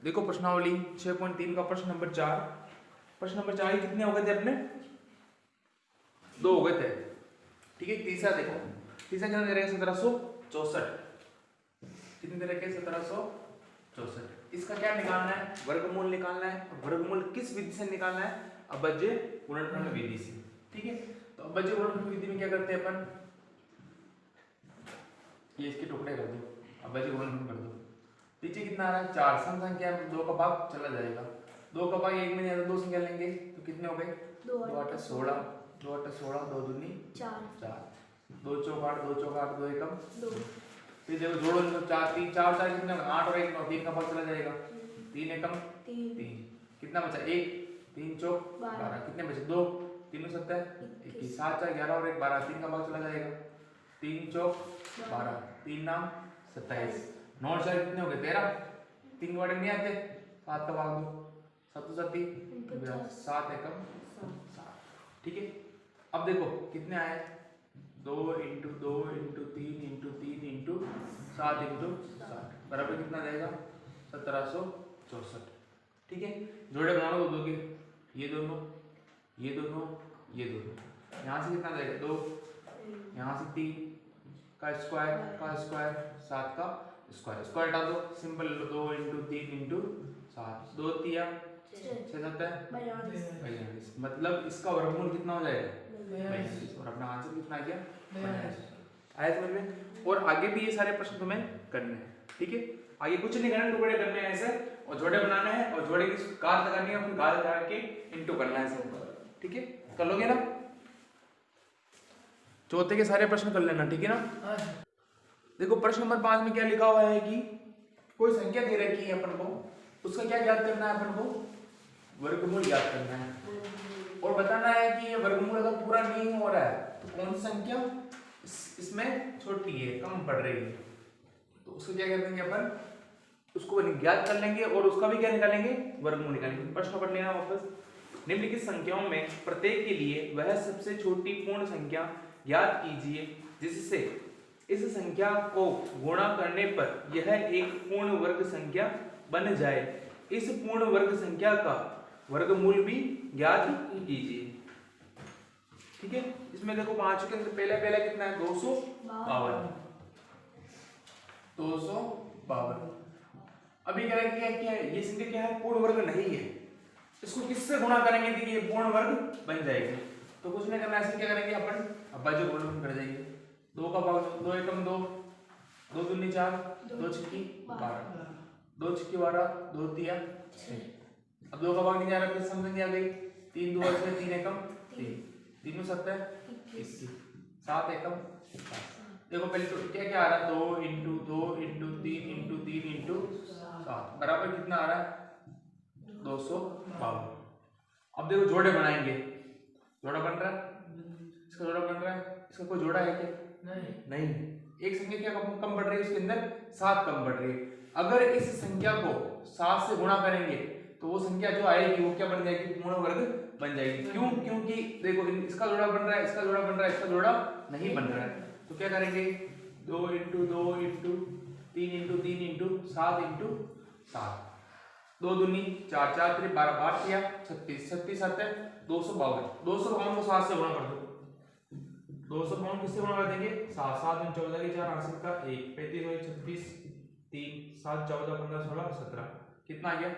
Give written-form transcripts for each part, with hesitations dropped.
देखो प्रश्नावली 6.3 का प्रश्न नंबर 4। प्रश्न नंबर 4 कितने हो गए थे अपने? 2 हो गए थे। ठीक है, तीसरा देखो, तीसरा कितना दे रहे हैं? 1764। कितने दे रखे? 1764। इसका क्या निकालना है? वर्गमूल निकालना है। वर्गमूल किस विधि से निकालना है? अभज्य गुणनखंड विधि से। ठीक है, तो अभज्य गुणनखंड विधि में क्या करते हैं अपन? ये इसके टुकड़े कर दो, अभज्य गुणनखंड कर दो। पीछे कितना आ रहा है? 4। सम संख्या में 2 का भाग चला जाएगा। 2 का भाग 1 में नहीं आता, 2 संख्या लेंगे तो कितने हो गए? 2 8 16, 2 8 16, 2 दूनी 4, 2 चौक 8, 2 चौक 8, 2 एकम 2। फिर देखो जोड़ो इनको, 4 3 4 4 कितने? 8 और 1 9, 3 का भाग चला जाएगा। 3 एकम 3, कितना बचा? 1, 3 चौक 12, कितने बचे? 2 3 7 21, 7 4 11 और 1 12, 3 का भाग चला जाएगा। 3 चौक 12, 3 नाम 27, 9 4 कितने हो गए? 13। 3 वाड़े नहीं आते, 7 का भाग दो, 7 7 7 एकम 7। ठीक है, अब देखो कितने आए? 2 into 2 into 3 into 3 into 7 into 7 बराबर कितना रहेगा? 1764। ठीक है, जोड़े बना लो 2 के, ये दोनों ये दोनों ये दोनों। यहाँ से कितना रहेगा? 2, यहाँ से 3 का स्क्वायर 7 का स्क्वायर डाल दो, सिंपल। 2 इंटू 3 इंटू 7, 2 3 6 7 42, मतलब इसका वर्गमूल कितना हो जाएगा? 42। और अपना आंसर कितना आ गया? 42। आया समझ में? और आगे भी ये सारे प्रश्न तुम्हें करने हैं। ठीक है, आगे कुछ नहीं करना, टुकड़े करने हैं ऐसे, और जोड़े बनाने हैं, और जोड़े की गाढ़ लगानी है, फिर गाढ़ लगा के इंटू करना है ऐसे। ठीक है, कर लोगे ना? चौथे के सारे प्रश्न कर लेना। ठीक है ना? देखो प्रश्न नंबर 5 में क्या लिखा हुआ है कि कोई संख्या दे रखी है अपन को, उसका क्या ज्ञात करना है? अपन को वर्गमूल ज्ञात करना है, और बताना है कि ये वर्गमूल अगर पूरा नहीं हो रहा है तो कौन सी संख्या इसमें छोटी है, कम पड़ रही है, तो उसको क्या कर देंगे अपन? उसको ज्ञात कर लेंगे, और उसका भी क्या निकालेंगे? वर्गमूल निकालेंगे। प्रश्न पढ़ लेना वापस। निम्नलिखित संख्याओं में प्रत्येक के लिए वह सबसे छोटी पूर्ण संख्या ज्ञात कीजिए जिससे इस संख्या को गुणा करने पर यह एक पूर्ण वर्ग संख्या बन जाए। इस पूर्ण वर्ग संख्या का वर्गमूल भी ज्ञात कीजिए। ठीक है, इसमें देखो 5 के अंदर पहला कितना है? 252। 252। अभी क्या है? ये संख्या क्या है? पूर्ण वर्ग नहीं है। इसको किससे गुणा करेंगे? देखिए पूर्ण वर्ग बन जाएगी। तो कुछ नहीं करना, ऐसे क्या करेंगे अपन? अभाज्य गुणनखंड कर देंगे। 2 का भाग 2 एकम 2, 2 दूनी 4, 2 छक्की 12, 2 छक्की 12, 2 तिया 6। अब 2 का भाग नहीं जा रहा, फिर समझ आ गई। 3 2 6, 3 एकम 3, 3 7 21, 7 एकम 7। देखो पहले तो क्या आ रहा है? 2 इंटू 2 इंटू 3 इंटू 3 इंटू 7 बराबर कितना आ रहा है? 252। अब देखो जोड़े बनाएंगे। जोड़ा बन रहा है, इसका जोड़ा बन रहा है, इसका कोई जोड़ा है क्या? नहीं। एक संख्या क्या कम बढ़ रही है? इसके अंदर 7 कम बढ़ रही है। अगर इस संख्या को 7 से गुणा करेंगे तो वो संख्या जो आएगी वो क्या बन जाएगी? पूर्ण वर्ग बन जाएगी। क्यों? क्योंकि देखो इसका जोड़ा बन रहा है, इसका जोड़ा बन रहा है, इसका जोड़ा नहीं बन रहा है। तो क्या करेंगे? 2 into 2 into 3 into 3 into 7 into 7, 2 दूनी 4, 4 3 12, 12 किया 36, 36 7 है 252। 252 को 7 से गुणा कर दो। 252 किससे गुणा कर देंगे? 7 7 14 की 4 आंसर का 1, 35 और 36 3 7 14 15 16 17, कितना आ गया?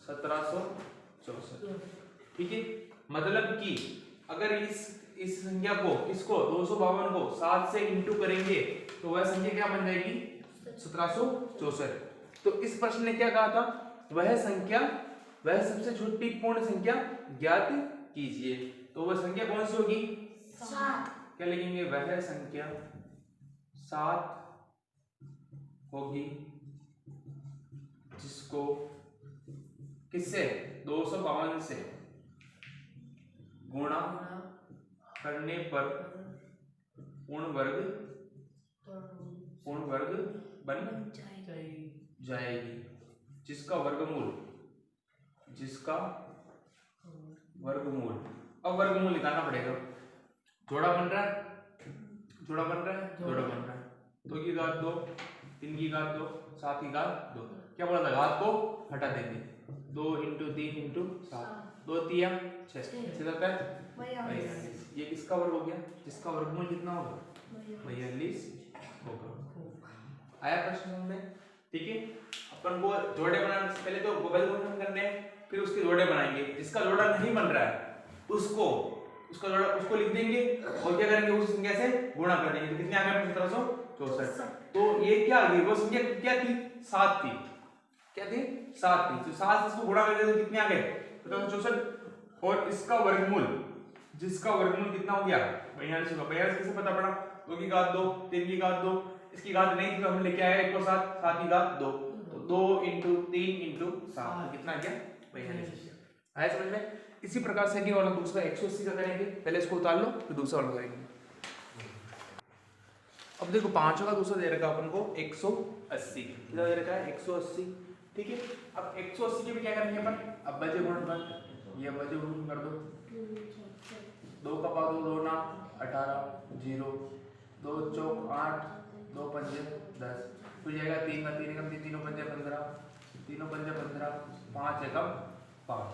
1764। ठीक है, मतलब कि अगर इस संख्या को, इसको 252 को 7 से इंटू करेंगे तो वह संख्या क्या बन जाएगी? 1764। तो इस प्रश्न ने क्या कहा था? वह सबसे छोटी पूर्ण संख्या ज्ञात कीजिए। तो वह संख्या कौन सी होगी? 7। क्या लिखेंगे? वह संख्या 7 होगी जिसको किससे? 252 से गुणा करने पर पूर्ण वर्ग बन जाएगी, जिसका वर्गमूल अब वर्गमूल निकालना पड़ेगा। जोड़ा बन रहा है, 2 की घात 2, 3 की घात 2, 7 की घात 2। क्या बोला था, घात को हटा देंगे, 2 × 3 × 7, 2 3 6 है 42। ये किसका वर्ग हो गया, जिसका वर्गमूल कितना होगा, 42 होगा। आया प्रश्न में, ठीक है। अपन को जोड़े बनाने से पहले तो बल गुणन करने हैं, फिर उसके जोड़े बनाएंगे। जिसका जोड़ा नहीं बन रहा है उसको लिख देंगे और क्या करेंगे, उस संख्या से गुणा कर देंगे। तो कितने आ गए, 1764। तो ये क्या आ गई, वो संख्या क्या थी, 7 थी। क्या थी, 7 थी। तो 7 से इसको गुणा कर देते तो कितने आ गए, 1764। और इसका वर्गमूल, जिसका वर्गमूल कितना हो गया, 42 होगा। 42 कैसे पता पड़ा, 2 की घात 2, 3 की घात 2, इसकी घात नहीं थी तो हम लेके आए 1 और 7, 7 की घात 2, तो 2 × 3 × 7 कितना आ गया, 42। आया समझ में। इसी प्रकार से कि वाला दूसरा 180 का करेंगे, पहले इसको उतार लो फिर दूसरा वाला करेंगे। अब देखो 5 का दूसरा दे रखा अपन को 180, कितना दे रखा है, 180, ठीक है। अब 180 के भी क्या करेंगे अपन, अब बजे गुणन, ये बजे गुणन कर दो, 2 का पावर 2 ना 18, 0, 2 चौक 8, 2 पंजे 10, फिर जाएगा 3 का 3 एकम 3, 3 पंजे 15, 3 पंजे 15, 5 एकम 5,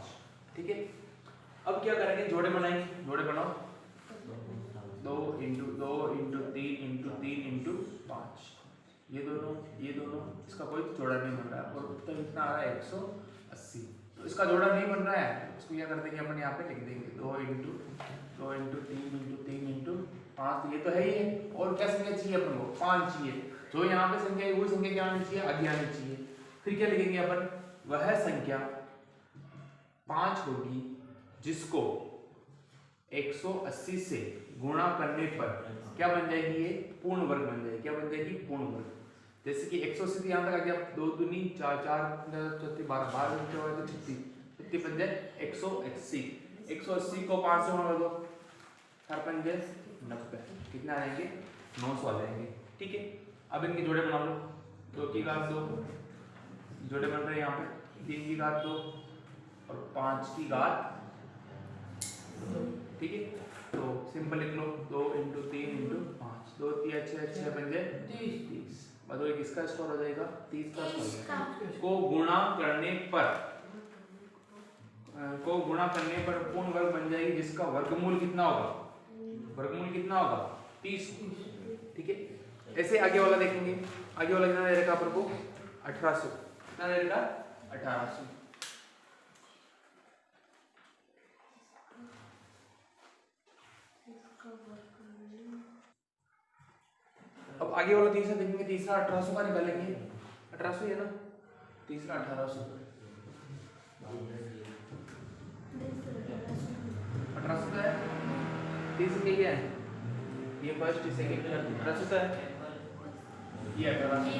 ठीक है। अब क्या करेंगे, जोड़े बनाएंगे, जोड़े बनाओ, 2 × 2 × 3 × 3 × 5, ये दोनों इसका कोई जोड़ा नहीं बन रहा है, और उत्तर कितना आ रहा है, 180। तो इसका जोड़ा नहीं बन रहा है, इसको क्या कर देंगे अपन, यहाँ पे लिख देंगे 2 × 2 × 3 × 3 × 5, तो ये तो है ही है। और क्या संख्या चाहिए अपन को, 5 चाहिए। जो यहाँ पे संख्या है वही संख्या क्या आनी चाहिए, आगे आनी चाहिए। फिर क्या लिखेंगे अपन, वह संख्या 5 होगी जिसको 180 से गुणा करने पर क्या बन जाएगी, ये पूर्ण वर्ग बन जाएगी। क्या बन जाएगी, पूर्ण वर्ग। जैसे कि 180 यहाँ तक आ गया, 2 दूनी 4, 4 चौथी 12, 12 36, कितनी बन जाए 180। 180 को 5 से गुणा कर दो, 4 पंजे 90, कितने आ जाएंगे, 900 आ जाएंगे, ठीक है। अब इनके जोड़े बना लो, 2 की घात 2, जोड़े बन रहे हैं यहाँ पे, 3 की घात 2 और 5 की घात 2, ठीक है। तो सिंपल लिख लो, 2 × 3 × 5, 2 3 6 6 पंजे 30, मतलब किसका स्कोर हो जाएगा, 30 का स्कोर। को गुणा करने पर पूर्ण वर्ग बन जाएगी, जिसका वर्गमूल कितना होगा, 30, ठीक है। ऐसे आगे वाला देखेंगे, आगे वाला कितना दे रखा अपन को, 1800, कितना दे रखा, 1800। अब आगे वाला तीसरा देखेंगे, तीसरा 1800 का निकालेंगे, 1800 है ना, तीसरा 1800 का है, तीसरा क्या है, ये फर्स्ट सेकंड 1800 का है, ये 1800,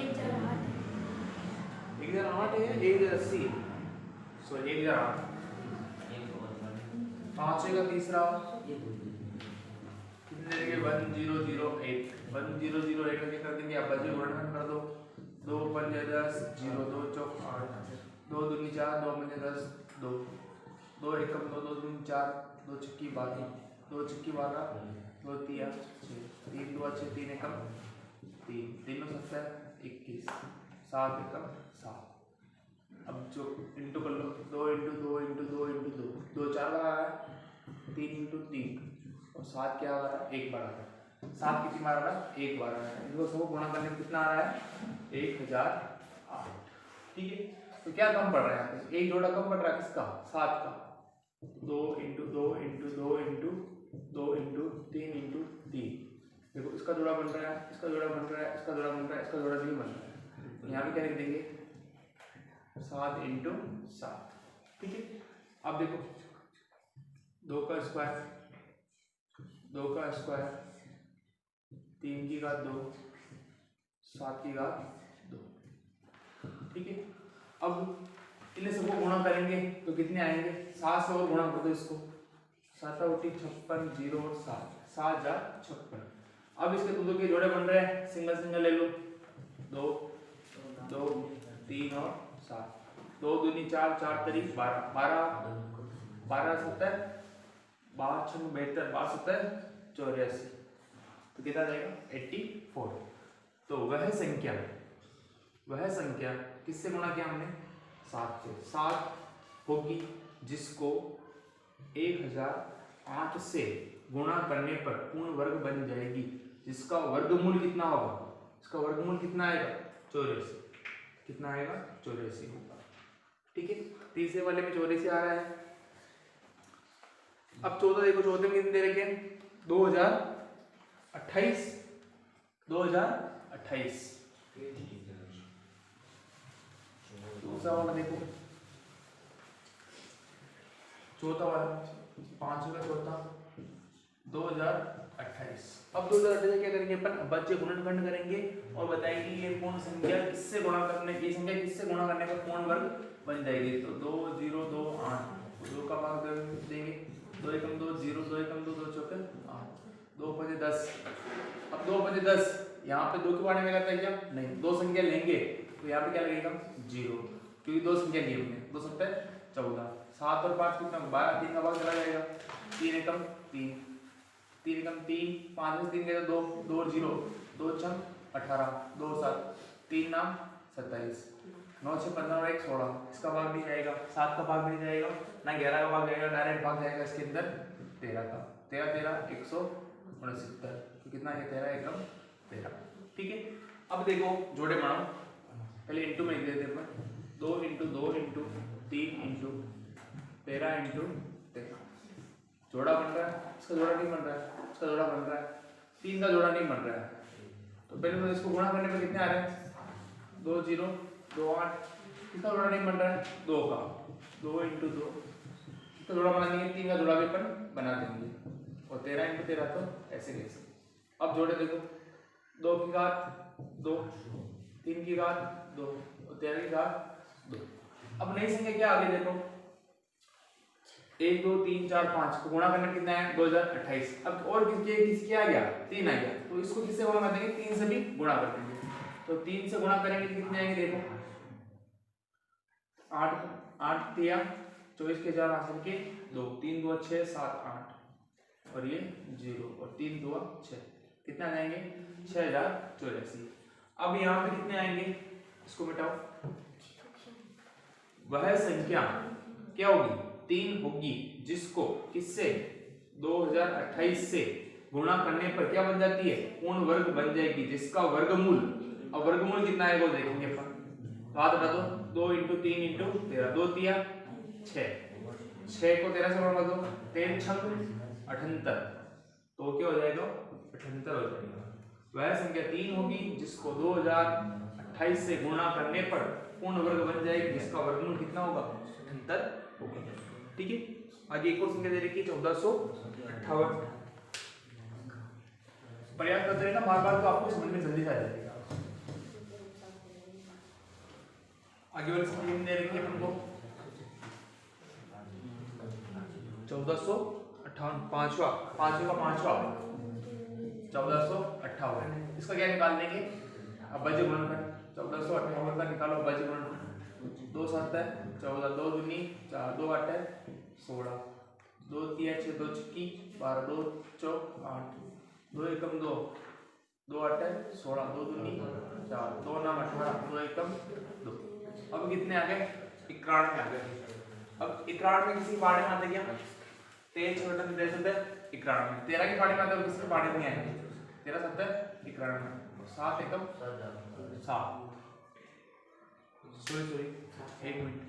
1008 है, 1080 है, सॉरी 1008, 500 का तीसरा कितने देंगे, 1008, 1008 का क्या कर देंगे, आप बजे गुणन कर दो, 2 पंजे 10, 0, 2 चौक 8, 2 दूनी 4, 2 पंजे 10, 2, 2 एकम 2, 2 दूनी 4, 2 छक्की 12, 2 छक्की 12, 2 तिया 6, 3 2 6, 3 एकम 3, 3 7 21, 7 एकम 7। अब जो इंटू कर लो, 2 × 2 × 2 × 2, 2 4 बार आ रहा है, 3 × 3 और 7 क्या आ रहा है, 1 बार आ रहा है। 7 कितनी बार आ रहा है, 1 बार आ रहा है। इनको सबको गुणा करने में कितना आ रहा है, 1008, ठीक है। तो क्या कम पड़ रहा है यहाँ पे, एक जोड़ा कम पड़ रहा है, किसका, 7 का। 2 × 2 × 2 × 2 × 3 × 3, देखो इसका जोड़ा बन रहा है, इसका जोड़ा बन रहा है, इसका जोड़ा बन रहा है, इसका जोड़ा नहीं बन रहा है। यहाँ भी क्या लिख देंगे, 7 × 7, ठीक है। अब देखो 2 का स्क्वायर, 2 का स्क्वायर, 3 की घात 2, 7 की घात 2, ठीक है। अब इन्हें सबको गुणा करेंगे तो कितने आएंगे, 7 से और गुणा कर दो इसको, 7 56, 0 और 7, 7 जा 56। अब इसके दो के जोड़े बन रहे हैं, सिंगल सिंगल ले लो, 2 2 3 और 7, 2 दूनी 4, 4 तरीक 12, 12 12 70, 12 6 72, 12 70 84, तो कितना जाएगा 84। तो वह संख्या वह संख्या किससे गुणा किया हमने 7 से, 7 होगी जिसको 1008 से गुणा करने पर पूर्ण वर्ग बन जाएगी, जिसका वर्गमूल कितना होगा, इसका वर्गमूल कितना आएगा 84, कितना आएगा 84 होगा। ठीक है, तीसरे वाले में 84 आ रहा है। अब 14 देखो, 14 में कितने दे रखे हैं 2028, 2028। दूसरा वाला देखो, चौथा वाला 5 का चौथा 2028। अब 2028 क्या करेंगे अपन, बच्चे गुणनखंड करेंगे और बताएंगे ये पूर्ण संख्या किससे गुणा करने, ये संख्या किससे गुणा करने पर पूर्ण वर्ग बन जाएगी। तो 2 0 2 8, 2 का भाग देंगे, 2 एकम 2 0, 2 एकम 2, 2 चौके 8, 2 5 10। अब 2 5 10, यहाँ पे 2 के बारे में लगता है क्या, नहीं, 2 संख्या लेंगे तो यहाँ पे क्या लगेगा 0, क्योंकि 2 संख्या लिए हमने, 2 7 14, 7 और 5 कितना 12, 3 का भाग चला जाएगा, 3 एकम 3, 3 एकम 3, 5 में 3 गया 2, 2 और 0, 2 6 18, 2 7, 3 नाम 27, 9 6 15 और 1 16, इसका भाग नहीं जाएगा, 7 का भाग नहीं जाएगा, ना 11 का भाग जाएगा, डायरेक्ट भाग जाएगा इसके अंदर 13 का, 13 13 169, तो कितना है 13 एकम 13। ठीक है, अब देखो जोड़े बनाओ, पहले इंटू में लिख देते हैं, 2 इंटू 2 इंटू 3 इंटू 13 इंटू 13, जोड़ा बन रहा है, इसका जोड़ा नहीं बन रहा है, इसका जोड़ा बन रहा है, 3 का जोड़ा नहीं बन रहा है, तो पहले तो इसको गुणा करने पर कितने आ रहे हैं 2 0 2 8, इसका जोड़ा नहीं बन रहा है 2 का, 2 इंटू 2, इसका जोड़ा बना देंगे, 3 का जोड़ा भी अपन बना देंगे, और 13 इंटू 13 तो ऐसे कैसे। अब जोड़े देखो, 2 की घात 2, 3 की घात 2 और 13 की घात 2। अब नई संख्या क्या आ गई देखो, 1 2 3 4 5 को गुणा करने कितना है 2028। अब और किसके आ गया 3 आ गया, तो इसको किससे गुणा कर देंगे 3 से भी गुणा कर देंगे, तो 3 से गुणा करेंगे कितने आएंगे देखो, 8 8 3 24 के 4 हासिल के 2, 3 2 6 7 8 और ये 0 और 3 2 6, कितना आ जाएंगे 6084। अब यहाँ पे कितने आएंगे, इसको मिटाओ, वह संख्या क्या होगी 3 होगी जिसको किससे 2028 से गुणा करने पर क्या बन जाती है पूर्ण वर्ग बन जाएगी, जिसका वर्गमूल, अब वर्गमूल कितना आएगा वो देखेंगे अपन, बात बता दो, 2 इंटू 3 इंटू 13, 2 3 6, 6 को 13 से गुणा कर दो, 13 6 78, तो क्या हो जाएगा 78 हो जाएगा। वह संख्या 3 होगी जिसको 2028 से गुणा करने पर पूर्ण वर्ग बन जाएगी, जिसका वर्गमूल कितना होगा 78 होगा। ठीक है, आगे एक और संख्या दे रखी है 1458। प्रयास करते रहना बार बार, तो आपको समझ में जल्दी आ जाएगा। आगे वाली संख्या दे रखी है हमको 1458, पांचवा का 1458, इसका क्या निकाल लेंगे, अब बचे गुणनखंड 1458 का निकालो, बचे गुणनखंड 2 7 है 14, 2 दूनी 4, 2 8 है 16, 2 3 6 2 6 12, 2 चौक 8, 2 एकम 2, 2 8 है 16, 2 दूनी 4, 2 नाम 18, 2 एकम 2। अब कितने आ गए 91 आ गए। अब 91 में किसी पार्ट में आते क्या 13 छोटा 91, 13 की पार्टी में आता है, किसी की पार्टी नहीं आएगी, 13 7 91, 7 एकम 7, सॉरी 1 मिनट,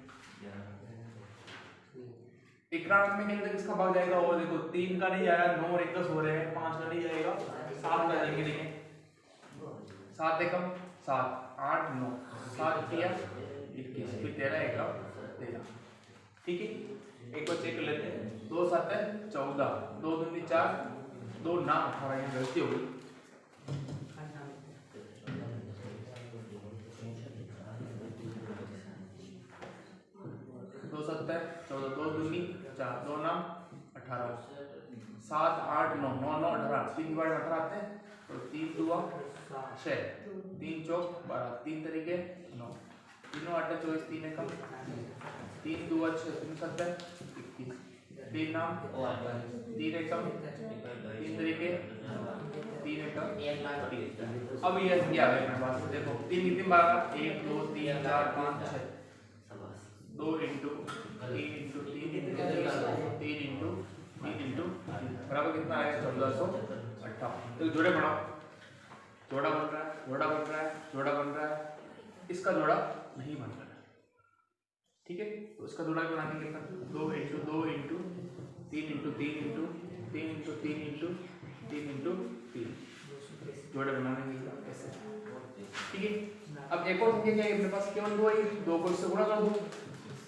91 में के अंदर किसका भाग जाएगा, और देखो 3 का नहीं जाएगा, 9 और 1 10 हो रहे हैं, 5 का नहीं जाएगा, 7 का जाएंगे, देखें 7 एकम 7, 8 9, 7 3 21, फिर 13 एकम 13। ठीक है, एक बार चेक कर लेते हैं, 2 7 14, 2 दूनी 4, 2 नाम 18, यहाँ गलती हो गई, 2 7 14, 2 दूनी 4, 2 नाम 18, 7 8 9, 9 9 18, 3 बार 18 आते हैं, तो 3 2 6, 3 चौक 12, 3 तरीके 9, 3 8 24, 3 एकम 3 2 6, 3 7 21, तीन नाम, तीन एकम, तीन तरीके, तीन एकम, तीन। अब ये संख्या आ गई अपने पास, देखो तीन कितनी बार का, 1 2 3 4 5 6, 2 into 3 into 3 into 3 into 3 into बराबर कितना आएगा 1458। तो जोड़े बढ़ाओ, जोड़ा बन रहा है, जोड़ा बन रहा है, जोड़ा बन रहा है, इसका जोड़ा नहीं बन रहा है, ठीक है। तो इसका जोड़ा बनाने के लिए 2 into 2 into 3 into 3 into 3 into 3 into 3 into 3 जोड़े बनाने के लिए ऐसे, ठीक है। अब एक और संख्या क्या है अपने पास, केवल 2 है, 2 को इससे गुणा कर दो,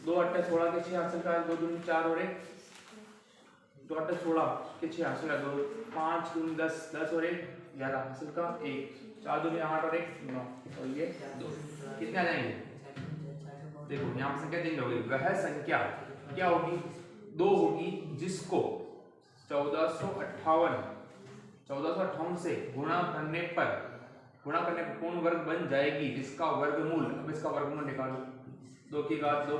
2 8 16 के 6 हासिल का 2 दूनी 4 और 1, 2 8 16 के 6 हासिल का 2, 5 दूनी 10 10 और 1 11 हासिल का 1, 4 दूनी 8 और 1 9, और ये 2 कितने आ जाएंगे, देखो यहाँ पर संख्या चेंज होगी, वह संख्या क्या होगी, 2 होगी जिसको 1458 से गुणा करने पर पूर्ण वर्ग बन जाएगी, जिसका वर्गमूल, अब इसका वर्गमूल निकालो, 2 की घात 2,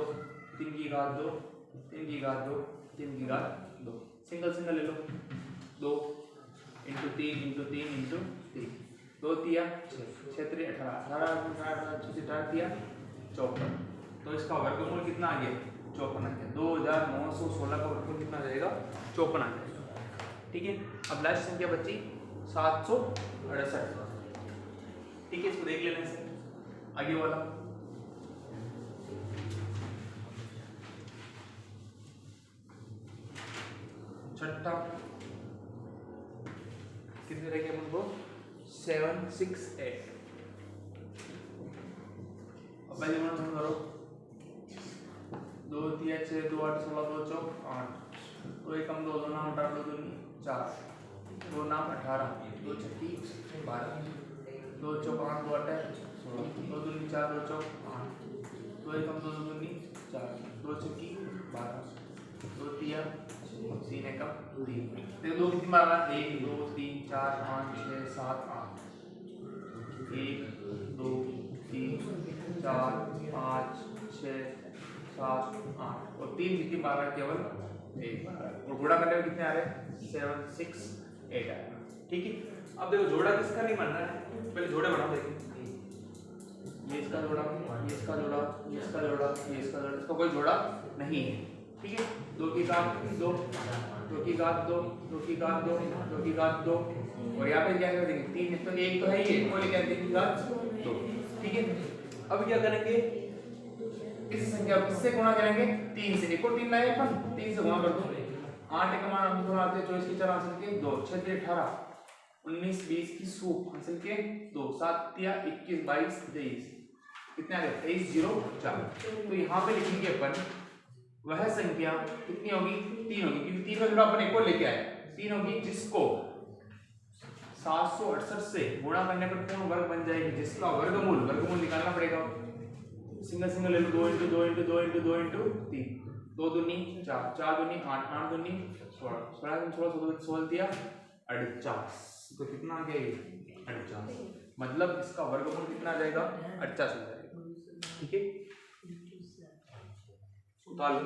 3 की घात 2, 3 की घात 2, 3 की घात 2, सिंगल सिंगल ले लो, 2 इंटू 3 इंटू 3 इंटू 3, 2 तिया 6 3 18 18 तिया 54, तो इसका वर्गमूल कितना आ गया 54 आ गया, 2916 का वर्गमूल कितना आ जाएगा 54 आ जाएगा, ठीक है। अब लास्ट संख्या बची 768, ठीक है, इसको देख लेने से आगे वाला, छठा कितने रहेंगे उनको 768। अब पहले गुणा करो, 2 3 6 2 8 16 2 4 8, 2 एकम 2 2 नाम 8 2 दूनी 4, 2 नाम 18 2 छठी 12, 2 चौक 8 2 8 16, 2 दूनी 4 2 चौक 8, 2 एकम 2 दूनी 4, 2 छठी 12, 2 तिया 3 एकम 3, देखो 2 कितनी बार आना, 1 2 3 4 5 6 7 8, 1 2 3 4 5 6 7 8 और 3 कितनी बार है, केवल 1 बार, और गुणा करने में कितने आ रहे हैं 768 आ रहे हैं, ठीक है। अब देखो जोड़ा किसका नहीं बन रहा है, पहले जोड़े बनाओ, देखिए ये इसका जोड़ा, ये इसका जोड़ा, ये इसका जोड़ा, ये इसका जोड़ा, इसका कोई जोड़ा नहीं है, ठीक है। 2 की घात 2, 2 की घात 2, 2 की घात 2, 2 की घात 2, और यहाँ पे क्या करेंगे 3, तो 1 तो है ही, कोई क्या 3 की घात 2, ठीक है। अब क्या करेंगे, इस संख्या को किससे गुणा करेंगे 3 से, एक और 3 लाए अपन, 3 से गुणा कर दो, 8 एक मान हम दोनों आते 24 की 4 हासिल के 2, 6 3 18 19 20 की सूप हासिल के 2, 7 तिया 21 22 23, कितने आ गए 23 0 4, तो यहाँ पे लिखेंगे अपन वह संख्या कितनी होगी 3 होगी, क्योंकि 3 का जोड़ा अपन एक और लेके आए, 3 होगी जिसको 768 से गुणा करने पर पूर्ण वर्ग बन जाएगी, जिसका वर्गमूल निकालना पड़ेगा, सिंगल सिंगल ले लो, 2 इंटू 2 इंटू 2 इंटू 2 इंटू 3, 2 दूनी 4 4 दूनी 8 8 दूनी 16 16 16 16 दिया 48, तो कितना आ गया ये 48, मतलब इसका वर्गमूल कितना आ जाएगा 48 आ जाएगा, ठीक है। उतार लो